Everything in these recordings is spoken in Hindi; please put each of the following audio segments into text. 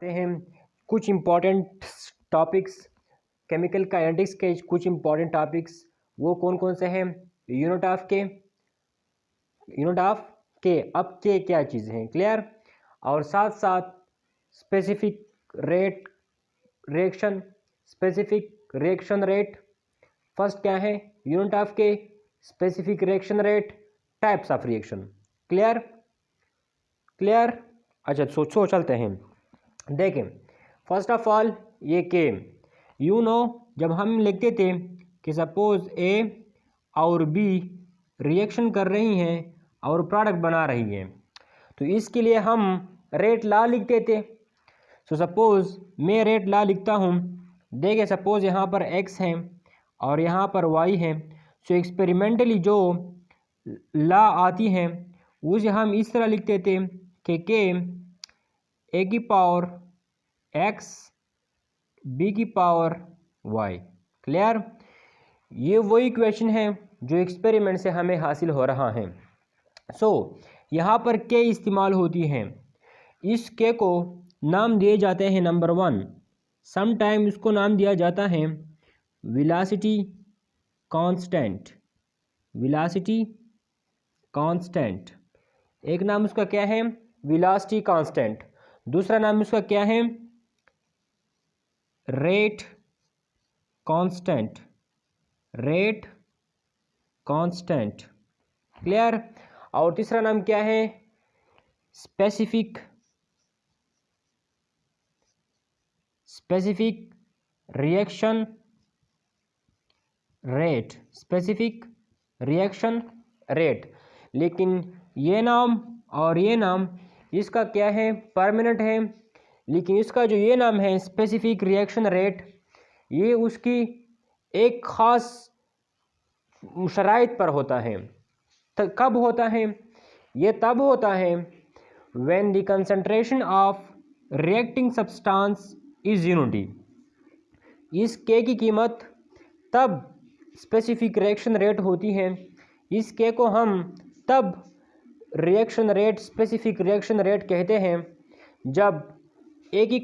करते हैं कुछ इम्पॉर्टेंट टॉपिक्स। केमिकल काइनेटिक्स के कुछ इम्पॉर्टेंट टॉपिक्स वो कौन कौन से हैं? यूनिट ऑफ के अब के क्या चीज़ हैं, क्लियर। और साथ साथ specific rate reaction, specific reaction rate. First क्या है? यूनिट ऑफ के, specific reaction rate, types of reaction. Clear. अच्छा सोचो चलते हैं। देखें फर्स्ट ऑफ ऑल ये के जब हम लिखते थे कि सपोज ए और बी रिएक्शन कर रही हैं और प्रोडक्ट बना रही हैं, तो इसके लिए हम रेट लॉ लिखते थे। सो सपोज मैं रेट लॉ लिखता हूँ। देखिए सपोज यहाँ पर एक्स है और यहाँ पर वाई है। सो एक्सपेरिमेंटली जो लॉ आती हैं उसे हम इस तरह लिखते थे कि ए की पावर एक्स बी की पावर वाई। क्लियर। ये वही इक्वेशन है जो एक्सपेरिमेंट से हमें हासिल हो रहा है। सो यहाँ पर के इस्तेमाल होती हैं। इस के को नाम दिए जाते हैं नंबर 1। सम टाइम इसको नाम दिया जाता है वेलोसिटी कांस्टेंट। वेलोसिटी कांस्टेंट एक नाम उसका क्या है? Velocity constant. दूसरा नाम उसका क्या है? Rate constant. Rate constant. Clear. और तीसरा नाम क्या है? Specific reaction rate. Specific reaction rate. लेकिन ये नाम और ये नाम इसका क्या है? परमानेंट है। लेकिन इसका जो ये नाम है स्पेसिफिक रिएक्शन रेट, ये उसकी एक ख़ास शराइत पर होता है। तो कब होता है? ये तब होता है when the concentration of reacting substance is unity। इस के की कीमत तब स्पेसिफिक रिएक्शन रेट होती है। इस के को हम तब reaction rate, specific reaction rate कहते हैं जब ए की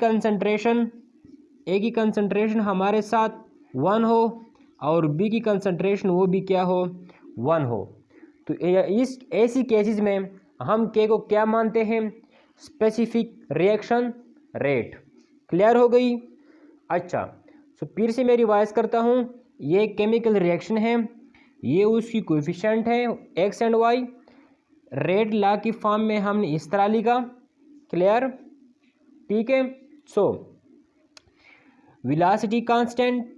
कंसंट्रेशन हमारे साथ 1 हो और बी की कंसंट्रेशन वो भी क्या हो? 1 हो। तो इस ऐसी केसेस में हम के को क्या मानते हैं? Specific reaction rate. क्लियर हो गई। अच्छा तो फिर से मैं रिवाइज करता हूँ। ये केमिकल रिएक्शन है, ये उसकी कोएफिशिएंट है x and y. Rate law की फॉर्म में हमने इस तरह लिखा। क्लियर, ठीक है। So velocity constant,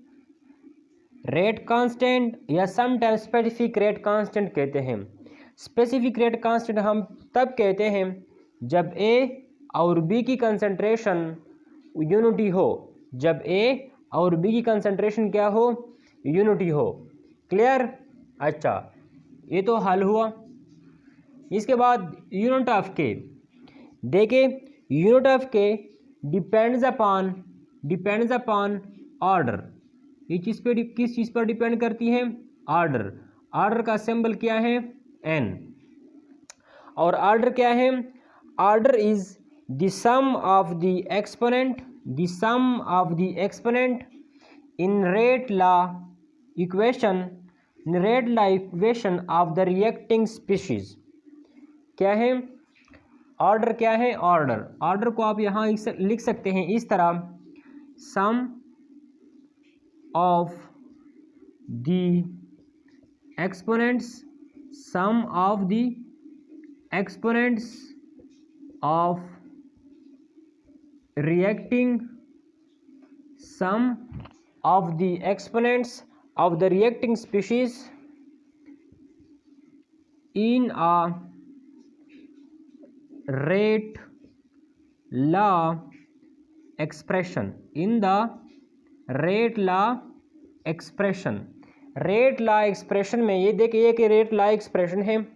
rate constant या समटाइम्स स्पेसिफिक रेट कांस्टेंट कहते हैं। स्पेसिफिक रेट कांस्टेंट हम तब कहते हैं जब ए और बी की कंसंट्रेशन यूनिटी हो। जब ए और बी की कंसंट्रेशन क्या हो? यूनिटी हो। क्लियर। अच्छा ये तो हल हुआ। इसके बाद यूनिट ऑफ के। देखिए यूनिट ऑफ के डिपेंड्स अपॉन ऑर्डर। ये चीज़ पे किस चीज़ पर डिपेंड करती है? ऑर्डर। ऑर्डर का सिंबल क्या है? एन। और ऑर्डर क्या है? Order is the sum of the exponent in rate law equation of the reacting species. क्या है? ऑर्डर क्या है? ऑर्डर को आप यहाँ लिख सकते हैं इस तरह, sum of the exponents of reacting species in a rate law expression. Rate law expression में ये देखिए कि रेट लॉ एक्सप्रेशन है।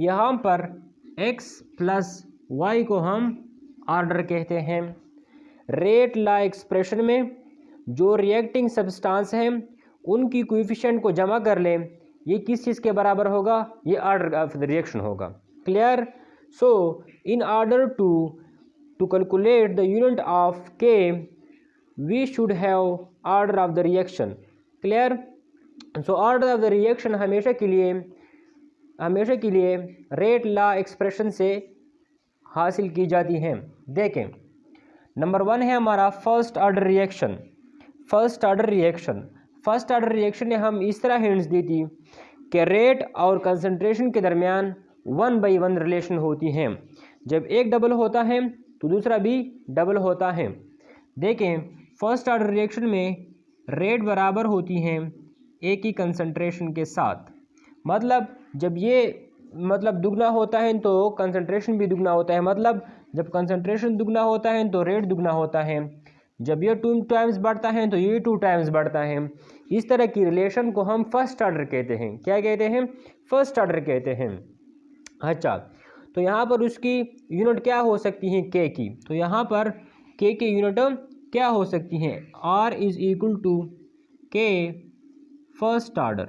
यहाँ पर x प्लस वाई को हम ऑर्डर कहते हैं। रेट लॉ एक्सप्रेशन में जो रिएक्टिंग सब्सटेंस हैं उनकी कोएफिशिएंट को जमा कर लें, ये किस चीज़ के बराबर होगा? ये ऑर्डर ऑफ द रिएक्शन होगा। Clear. So in order to to calculate the unit of K, we should have order of the reaction. Clear? So order of the reaction हमेशा के लिए रेट लॉ एक्सप्रेशन से हासिल की जाती हैं। देखें, नंबर 1 है हमारा first order reaction. First order reaction ने हम इस तरह हिंट्स दी थी कि रेट और कंसंट्रेशन के दरमियान 1/1 रिलेशन होती हैं। जब एक डबल होता है तो दूसरा भी डबल होता है। देखें, फर्स्ट ऑर्डर रिएक्शन में रेट बराबर होती हैं एक ही कंसंट्रेशन के साथ। मतलब जब ये दुगना होता है तो कंसंट्रेशन भी दुगना होता है। मतलब जब कंसंट्रेशन दुगना होता है तो रेट दुगना होता है। जब ये 2 टाइम्स बढ़ता है तो ये 2 टाइम्स बढ़ता है। इस तरह की रिलेशन को हम फर्स्ट ऑर्डर कहते हैं। क्या कहते हैं? फर्स्ट ऑर्डर कहते हैं। अच्छा, तो यहाँ पर उसकी यूनिट क्या हो सकती है? के की। तो यहाँ पर के की यूनिट क्या हो सकती हैं? R इज इक्वल टू के फर्स्ट ऑर्डर।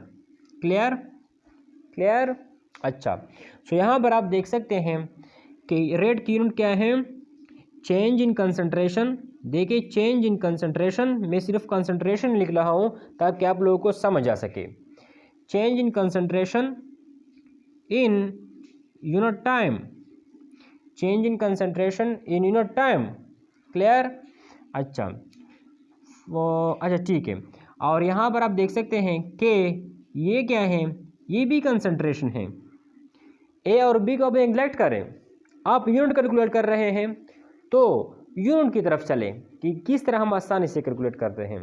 क्लियर? अच्छा, सो यहाँ पर आप देख सकते हैं कि रेट की यूनिट क्या है? Change in concentration. देखिए, चेंज इन कंसंट्रेशन, मैं सिर्फ कंसंट्रेशन लिख रहा हूँ ताकि आप लोगों को समझ आ सके। Change in concentration in unit time. Change in concentration in unit time. Clear? अच्छा, ठीक है। और यहाँ पर आप देख सकते हैं कि ये क्या है? ये भी कंसंट्रेशन है। ए और बी को अब नेगलेक्ट करें, आप यूनिट कैलकुलेट कर रहे हैं तो यूनिट की तरफ चलें कि किस तरह हम आसानी से कैलकुलेट करते हैं।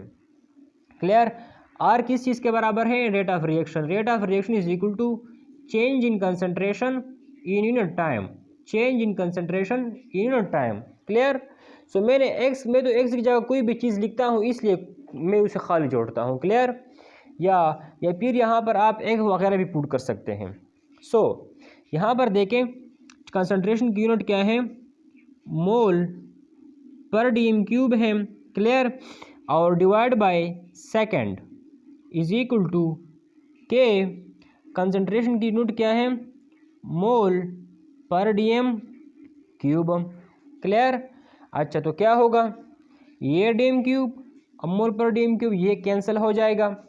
क्लियर? आर किस चीज़ के बराबर है? Rate of reaction. Rate of reaction is equal to change in concentration in unit time. Change in concentration in unit time. Clear? So मैं तो एक्स की जगह कोई भी चीज़ लिखता हूँ, इसलिए मैं उसे खाली जोड़ता हूँ। क्लियर? या फिर यहाँ पर आप एक्स वगैरह भी पुट कर सकते हैं। सो यहाँ पर देखें, कंसंट्रेशन की यूनिट क्या है? मोल पर डीएम क्यूब है। क्लियर? और divide by second is equal to k. Concentration की यूनिट क्या है? Mole per dm cube. Clear? अच्छा, तो क्या होगा? ये डीएम क्यूब और मोल पर डीएम क्यूब ये कैंसिल हो जाएगा।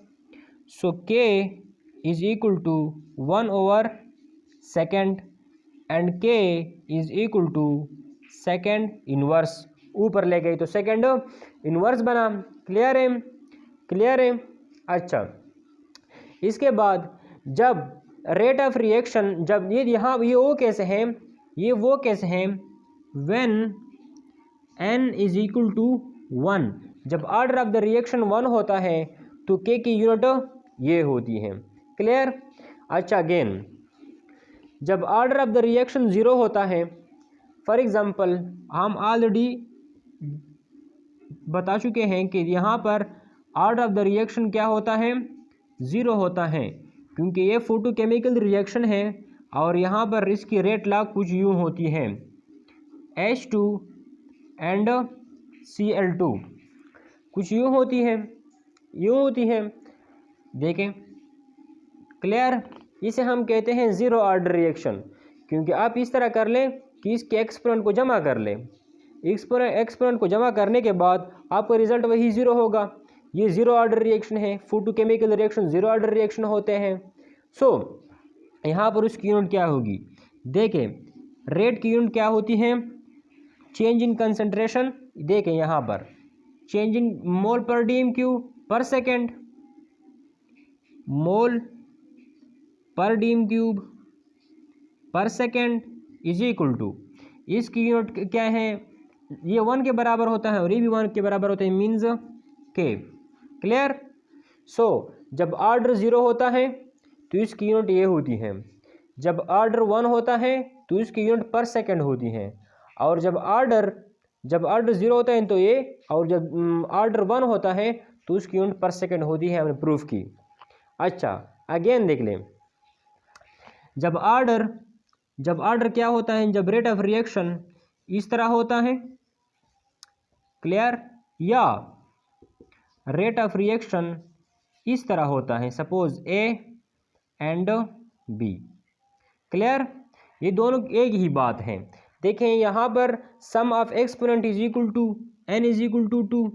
So k is equal to 1/2 and k is equal to second inverse. ऊपर ले गई तो सेकेंड इनवर्स बना। क्लियर है? अच्छा, इसके बाद जब रेट ऑफ रिएक्शन, जब ये वो कैसे हैं? ये वो कैसे हैं? When n is equal to 1। जब ऑर्डर ऑफ द रिएक्शन 1 होता है तो के की यूनिट ये होती है। क्लियर? अच्छा, अगेन जब ऑर्डर ऑफ द रिएक्शन 0 होता है, फॉर एग्जांपल हम ऑलरेडी बता चुके हैं कि यहाँ पर ऑर्डर ऑफ द रिएक्शन क्या होता है? 0 होता है, क्योंकि ये फोटोकेमिकल रिएक्शन है और यहाँ पर इसकी रेट लॉ कुछ यूँ होती है, H2 एंड Cl2 कुछ यूँ होती है। देखें, क्लियर? इसे हम कहते हैं ज़ीरो ऑर्डर रिएक्शन, क्योंकि आप इस तरह कर लें कि इसके एक्सपोनेंट को जमा कर लें। एक्सपोनेंट को जमा करने के बाद आपका रिजल्ट वही 0 होगा। ये ज़ीरो ऑर्डर रिएक्शन है। Photochemical reaction zero order reaction होते हैं। सो यहाँ पर उसकी यूनिट क्या होगी? देखें, रेट की यूनिट क्या होती है? Change in concentration. देखें यहाँ पर change in mole per dm cube per second, mole per dm cube per second is equal to, इसकी यूनिट क्या है? ये 1 के बराबर होता है और ये भी 1 के बराबर होता है, मीन्स के। क्लियर? सो जब ऑर्डर 0 होता है तो इसकी यूनिट ये होती है। जब ऑर्डर 1 होता है तो इसकी यूनिट पर सेकेंड होती है। और जब ऑर्डर 0 होता है तो ये, और जब ऑर्डर 1 होता है तो उसकी यूनिट पर सेकेंड होती है। हमने प्रूफ की। अच्छा, अगेन देख लें, जब ऑर्डर क्या होता है? जब रेट ऑफ रिएक्शन इस तरह होता है। क्लियर? या रेट ऑफ रिएक्शन इस तरह होता है, suppose A and B. Clear? ये दोनों एक ही बात है। देखें यहाँ पर sum of exponent is equal to n is equal to 2,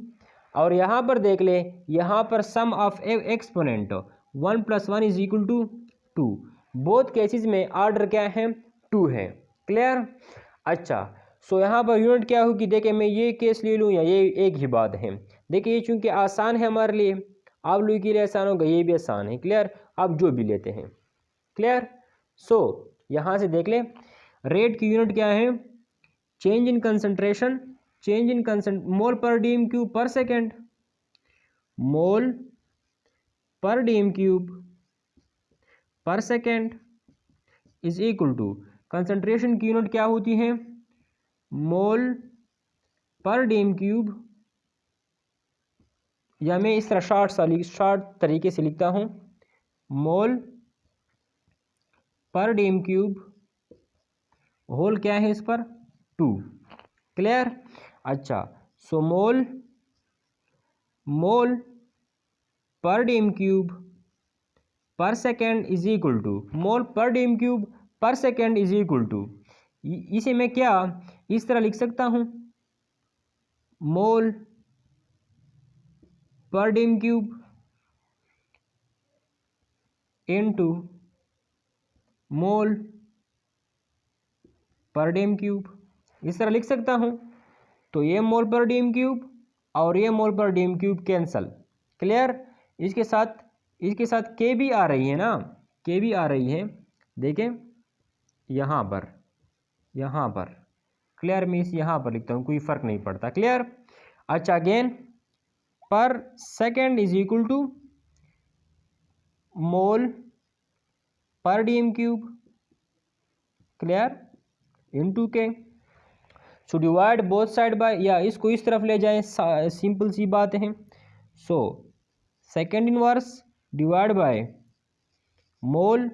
और यहाँ पर देख ले यहाँ पर sum of exponent 1 + 1 is equal to 2। Both cases में ऑर्डर क्या है 2 है। क्लियर। अच्छा सो यहाँ पर यूनिट क्या होगी, देखिए मैं ये केस ले लूँ या ये एक ही बात है। देखिए ये चूँकि आसान है हमारे लिए, आप लोगों के लिए आसान होगा, ये भी आसान है। क्लियर। आप जो भी लेते हैं। क्लियर। सो यहाँ से देख ले रेट की यूनिट क्या है, change in concentration, change in mole per dm cube per second, mole per dm cube per second is equal to concentration की यूनिट क्या होती है, मोल पर डीएम क्यूब, या मैं इस तरह शॉर्ट तरीके से लिखता हूँ, मोल पर डीएम क्यूब होल क्या है इस पर 2। क्लियर। अच्छा सो मोल per dm cube per second is equal to mole per dm cube per second is equal to, इसे मैं क्या इस तरह लिख सकता हूँ, मोल पर डीएम क्यूब इनटू मोल पर डीएम क्यूब, इस तरह लिख सकता हूँ। तो ये मोल पर डीएम क्यूब और ये मोल per dm cube cancel. Clear. इसके साथ के भी आ रही है ना, के भी आ रही है, देखें यहाँ पर। क्लियर। मैं इस यहाँ पर लिखता हूँ, कोई फर्क नहीं पड़ता। क्लियर। अच्छा अगेन पर second is equal to mole per dm cube, clear, into के। So divide both side by, या इसको इस तरफ ले जाएं, सिंपल सी बात है। So second inverse divide by mole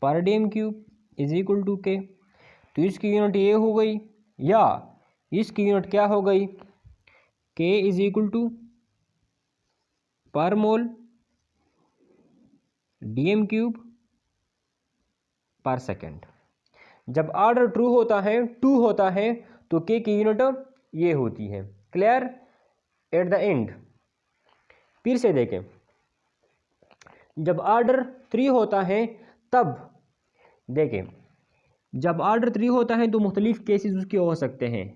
per dm cube is equal to K. तो इसकी यूनिट ये हो गई, या इसकी यूनिट क्या हो गई, के इज इक्वल टू पर मोल डीएम क्यूब पर सेकेंड। जब ऑर्डर ट्रू होता है 2 होता है तो के की यूनिट ये होती है। क्लियर। एट द एंड फिर से देखें, जब ऑर्डर 3 होता है तब देखें, जब ऑर्डर 3 होता है तो मुख्तलिफ केसेस उसके हो सकते हैं।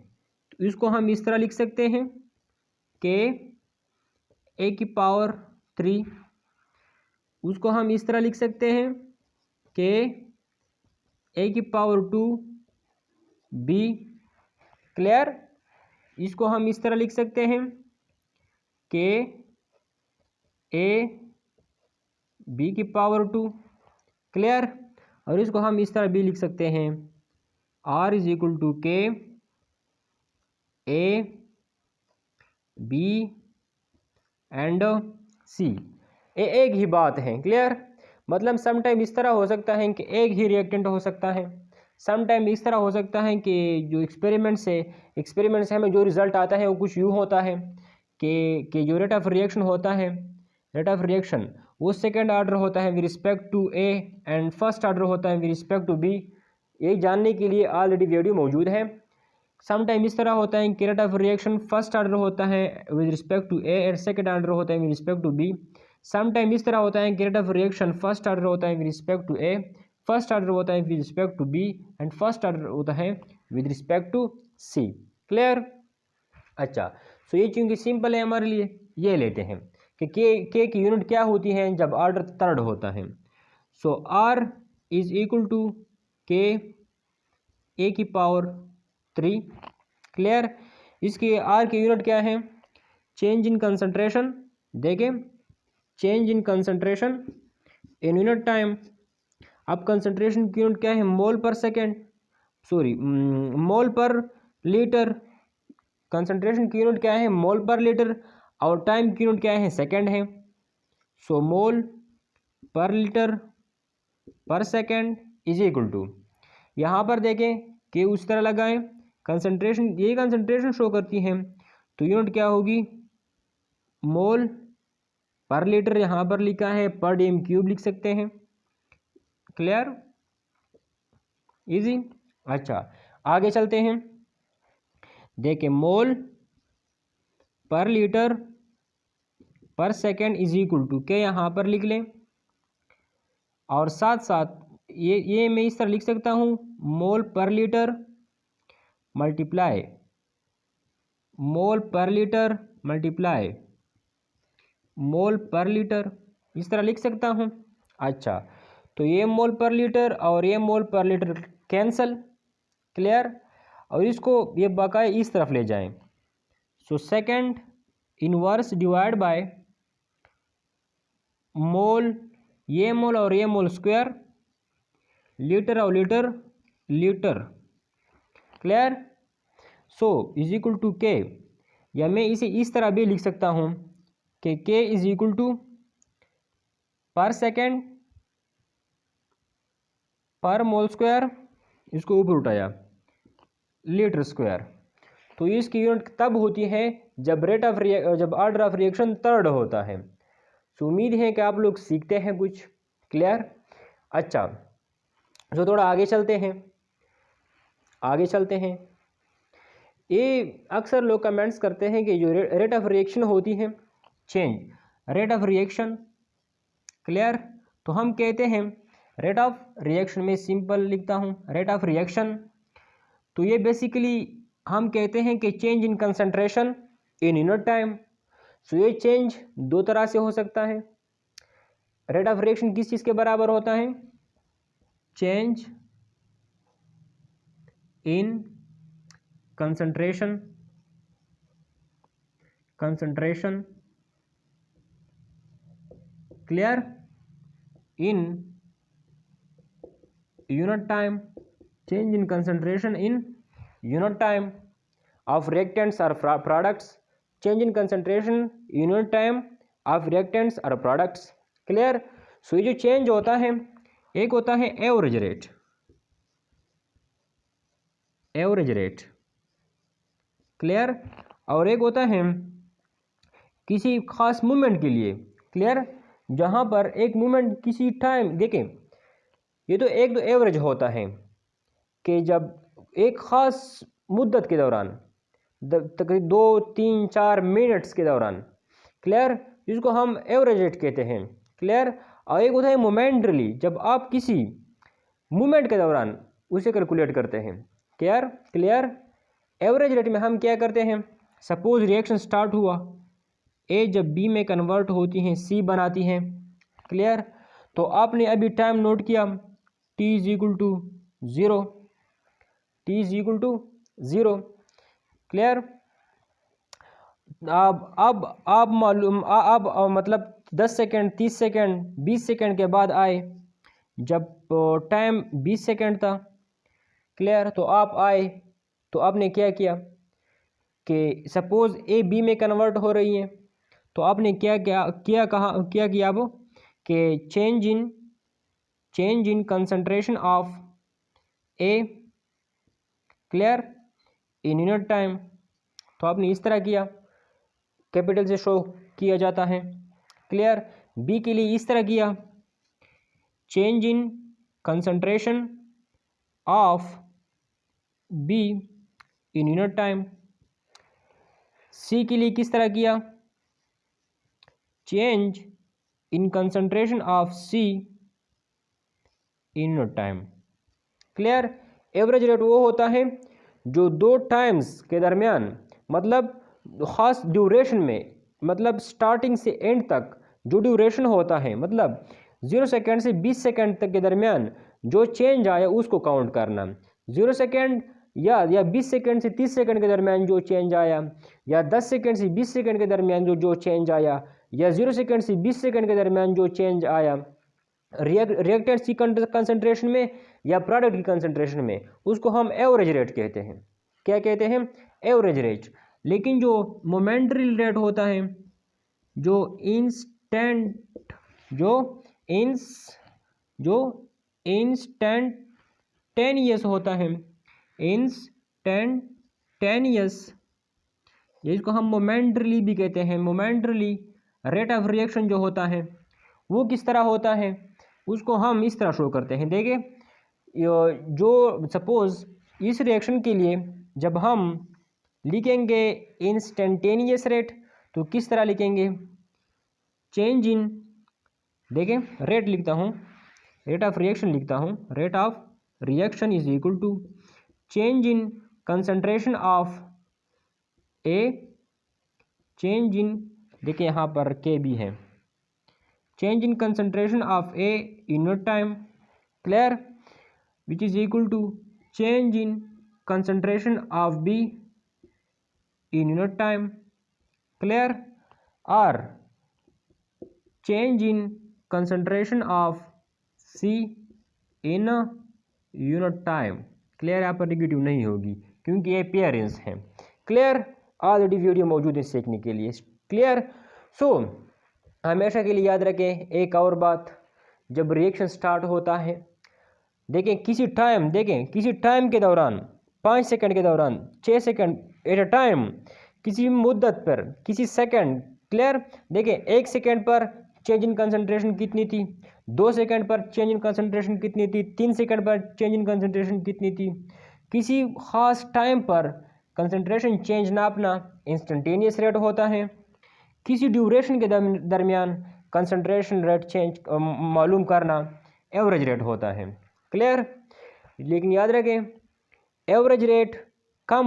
तो इसको हम इस तरह लिख सकते हैं के ए की पावर 3, उसको हम इस तरह लिख सकते हैं के ए की पावर 2 बी। क्लियर। इसको हम इस तरह लिख सकते हैं के ए बी की पावर 2। क्लियर। और इसको हम इस तरह भी लिख सकते हैं आर इज इक्वल टू के ए बी एंड सी। एक ही बात है। क्लियर। मतलब समटाइम इस तरह हो सकता है कि एक ही रिएक्टेंट हो सकता है, समटाइम इस तरह हो सकता है कि जो एक्सपेरिमेंट से हमें जो रिज़ल्ट आता है वो कुछ यूँ होता है कि जो रेट ऑफ रिएक्शन होता है, रेट ऑफ रिएक्शन वो सेकेंड ऑर्डर होता है with respect to A and first order होता है विद रिस्पेक्ट टू बी। ये जानने के लिए ऑलरेडी वीडियो मौजूद है। समटाइम इस तरह होता है कि rate of reaction first order होता है with respect to A and second order होता है with respect to B. Sometime इस तरह होता है कि rate of reaction first order होता है with respect to A, first order होता है with respect to B and first order होता है with respect to C. Clear. अच्छा सो ये चूँकि सिंपल है हमारे लिए, ये लेते हैं कि के की यूनिट क्या होती है जब ऑर्डर थर्ड होता है। सो आर इज इक्वल टू के ए की पावर 3। क्लियर। इसकी आर की यूनिट क्या है, चेंज इन कंसंट्रेशन। देखें change in concentration in unit time. अब कंसंट्रेशन की यूनिट क्या है, मोल पर सेकेंड, सॉरी मोल पर लीटर। कंसंट्रेशन की यूनिट क्या है, मोल पर लीटर, और टाइम की यूनिट क्या है, सेकेंड है। सो मोल पर लीटर पर सेकेंड इज इक्वल टू, यहाँ पर देखें कि उस तरह लगाएं कंसंट्रेशन, यही कंसंट्रेशन शो करती है तो यूनिट क्या होगी, मोल पर लीटर, यहाँ पर लिखा है पर डीएम क्यूब लिख सकते हैं। Clear, easy. अच्छा, आगे चलते हैं। देखिए मोल पर लीटर पर सेकेंड इज इक्वल टू के यहाँ पर लिख लें, और साथ साथ ये मैं इस तरह लिख सकता हूँ, मोल पर लीटर मल्टीप्लाई मोल पर लीटर मल्टीप्लाई मोल पर लीटर, इस तरह लिख सकता हूँ। अच्छा, तो ये मोल पर लीटर और ये मोल पर लीटर कैंसल, क्लियर। और इसको ये बकाए इस तरफ ले जाएं, so second inverse divide by mole, ये मोल और ये मोल स्क्वायर, लीटर और litre litre, clear. So is equal to k, या मैं इसे इस तरह भी लिख सकता हूँ कि के इज इक्वल टू पर सेकेंड पर मोल स्क्वायर, इसको ऊपर उठाया लीटर स्क्वायर। तो इसकी यूनिट तब होती है जब जब ऑर्डर ऑफ रिएक्शन थर्ड होता है। तो उम्मीद है कि आप लोग सीखते हैं कुछ, क्लियर। अच्छा, तो थोड़ा आगे चलते हैं। ये अक्सर लोग कमेंट्स करते हैं कि जो रेट ऑफ रिएक्शन होती है, change rate of reaction, clear. तो हम कहते हैं रेट ऑफ रिएक्शन में सिंपल लिखता हूँ रेट ऑफ रिएक्शन, तो ये बेसिकली हम कहते हैं कि change in concentration in unit time. So ये चेंज दो तरह से हो सकता है। रेट ऑफ रिएक्शन किस चीज़ के बराबर होता है? Change in concentration clear in unit time, change in concentration in unit time of reactants or products, change in concentration unit time of reactants or products, clear। सो ये जो चेंज होता है, एक होता है एवरेज रेट, क्लियर, और एक होता है किसी खास मूवमेंट के लिए, क्लियर, जहां पर एक मूवमेंट किसी टाइम, देखें ये तो एक दो एवरेज होता है कि जब एक ख़ास मुद्दत के दौरान, तकरीबन 2-3-4 मिनट्स के दौरान, क्लियर, जिसको हम एवरेज रेट कहते हैं, क्लियर। और एक होता है मोमेंटली, जब आप किसी मूवमेंट के दौरान उसे कैलकुलेट करते हैं, क्लियर। एवरेज रेट में हम क्या करते हैं, सपोज रिएक्शन स्टार्ट हुआ, ए जब बी में कन्वर्ट होती हैं सी बनाती हैं, क्लियर। तो आपने अभी टाइम नोट किया T is equal to 0, clear. अब मालूम अब मतलब 10 सेकेंड 30 सेकेंड 20 सेकेंड के बाद आए, जब टाइम 20 सेकेंड था, क्लियर। तो आप आए, तो आपने क्या किया कि सपोज ए बी में कन्वर्ट हो रही है, तो आपने क्या किया वो कि change in concentration of A, clear, in unit time. तो आपने इस तरह किया, कैपिटल से शो किया जाता है, क्लियर। बी के लिए इस तरह किया, change in concentration of B in unit time. C के लिए किस तरह किया, change in concentration of C in unit time, clear. Average rate वो होता है जो दो टाइम्स के दरमियान, मतलब ख़ास ड्यूरेशन में, मतलब स्टार्टिंग से एंड तक जो ड्यूरेशन होता है, मतलब 0 सेकेंड से 20 सेकेंड तक के दरमियान जो चेंज आया उसको काउंट करना। 0 सेकेंड या 20 सेकेंड से 30 सेकेंड के दरमियान जो चेंज आया, या 10 सेकेंड से 20 सेकेंड के दरमियान जो चेंज आया, या 0 सेकेंड से 20 सेकेंड के दरमियान जो चेंज आया रिएक्टेंट की कंसंट्रेशन में या प्रोडक्ट की कंसंट्रेशन में, उसको हम एवरेज रेट कहते हैं। क्या कहते हैं? Average rate. लेकिन जो मोमेंटरी रेट होता है, जो इंस्टेंटेनियस होता है, इंस्टेंटेनियस, जिसको हम मोमेंटरी भी कहते हैं, मोमेंटरी रेट ऑफ रिएक्शन जो होता है वो किस तरह होता है, उसको हम इस तरह शो करते हैं। देखिए, जो सपोज इस रिएक्शन के लिए जब हम लिखेंगे इंस्टेंटेनियस रेट तो किस तरह लिखेंगे, चेंज इन, देखें रेट लिखता हूँ, रेट ऑफ रिएक्शन लिखता हूँ, rate of reaction is equal to change in concentration of A, change in, देखिए यहाँ पर के भी है, change in concentration of A unit time, clear, which is equal to change in concentration of B in unit time, clear, और change in concentration of C in unit time, clear, यहाँ पर निगेटिव नहीं होगी क्योंकि ये पेयरेंस है, क्लियर, ऑलरेडी वीडियो मौजूद है सीखने के लिए, क्लियर। सो हमेशा के लिए याद रखें एक और बात, जब रिएक्शन स्टार्ट होता है, देखें किसी टाइम के दौरान, 5 सेकंड के दौरान, 6 सेकंड एट अ टाइम, किसी मुद्दत पर, किसी सेकंड, क्लियर, देखें 1 सेकंड पर चेंज इन कंसंट्रेशन कितनी थी, 2 सेकंड पर चेंज इन कंसंट्रेशन कितनी थी, 3 सेकंड पर चेंज इन कंसंट्रेशन कितनी थी। किसी खास टाइम पर कंसंट्रेशन चेंज नापना इंस्टेंटेनियस रेट होता है, किसी ड्यूरेशन के दरमियान कंसंट्रेशन रेट चेंज मालूम करना एवरेज रेट होता है, क्लियर। लेकिन याद रखें एवरेज रेट कम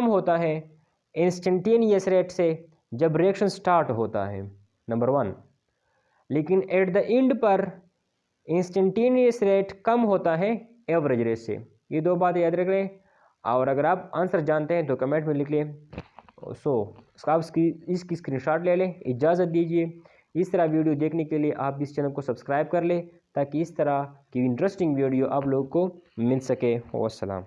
होता है इंस्टेंटेनियस रेट से जब रिएक्शन स्टार्ट होता है, नंबर 1, लेकिन एट द एंड पर इंस्टेंटेनियस रेट कम होता है एवरेज रेट से। ये 2 बातें याद रख लें, और अगर आप आंसर जानते हैं तो कमेंट में लिख लें। सो आप इसकी स्क्रीनशॉट ले लें, इजाज़त दीजिए। इस तरह वीडियो देखने के लिए आप इस चैनल को सब्सक्राइब कर लें ताकि इस तरह की इंटरेस्टिंग वीडियो आप लोगों को मिल सके। वस्सलाम।